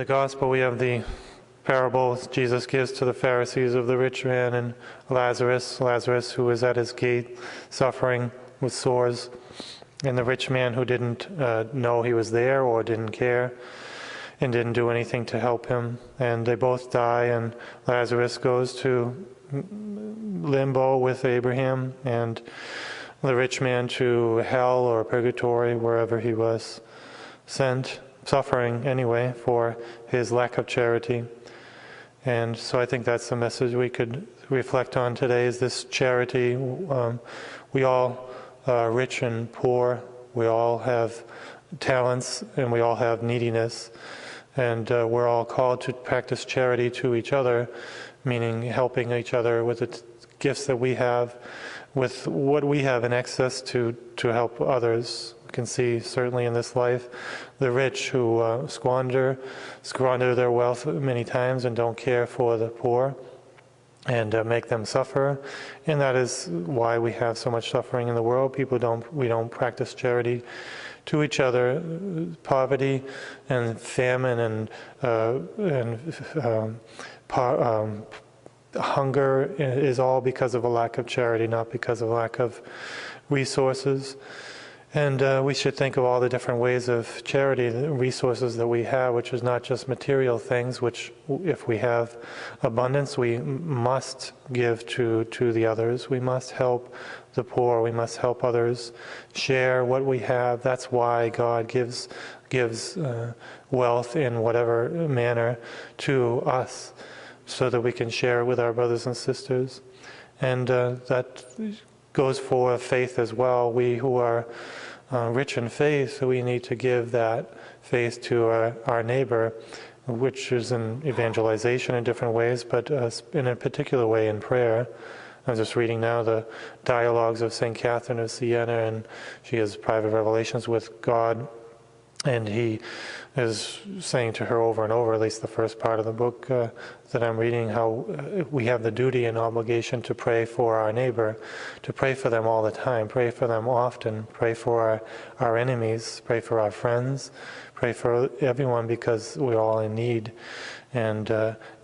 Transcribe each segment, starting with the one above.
the Gospel we have the parable Jesus gives to the Pharisees of the rich man and Lazarus who was at his gate suffering with sores, and the rich man who didn't know he was there or didn't care and didn't do anything to help him. And they both die, and Lazarus goes to limbo with Abraham, and the rich man to hell or purgatory, wherever he was sent, suffering anyway for his lack of charity. And so I think that's the message we could reflect on today, is this charity. We all are rich and poor. We all have talents and we all have neediness. And we're all called to practice charity to each other, meaning helping each other with the gifts that we have, with what we have in excess to help others. We can see certainly in this life the rich who squander their wealth many times and don't care for the poor and make them suffer. And that is why we have so much suffering in the world. We don't practice charity to each other. Poverty and famine and hunger is all because of a lack of charity, not because of a lack of resources. And we should think of all the different ways of charity, the resources that we have, which is not just material things, which if we have abundance, we must give to the others. We must help the poor. We must help others share what we have. That's why God gives wealth in whatever manner to us, so that we can share with our brothers and sisters. And that goes for faith as well. We who are rich in faith, we need to give that faith to our neighbor, which is in evangelization in different ways, but in a particular way in prayer. I'm just reading now the dialogues of St. Catherine of Siena, and she has private revelations with God, and he is saying to her over and over, at least the first part of the book that I'm reading, how we have the duty and obligation to pray for our neighbor, to pray for them all the time, pray for them often, pray for our enemies, pray for our friends, pray for everyone, because we're all in need. And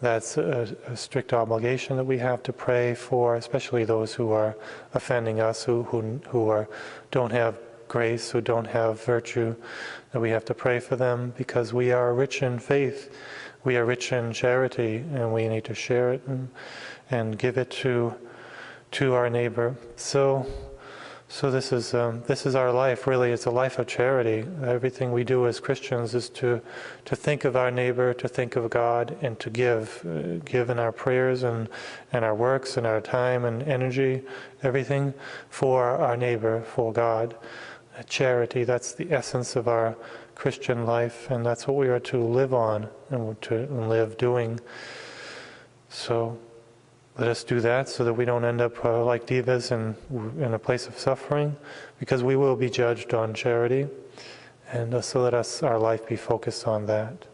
that's a strict obligation that we have to pray for, especially those who are offending us, who don't have grace, who don't have virtue, that we have to pray for them, because we are rich in faith, we are rich in charity, and we need to share it and give it to our neighbor. So this is our life, really. It's a life of charity. Everything we do as Christians is to think of our neighbor, to think of God, and to give in our prayers and our works and our time and energy, everything for our neighbor, for God. Charity, that's the essence of our Christian life, and that's what we are to live on and to live doing. So let us do that, so that we don't end up like divas in a place of suffering, because we will be judged on charity. And so let our life be focused on that.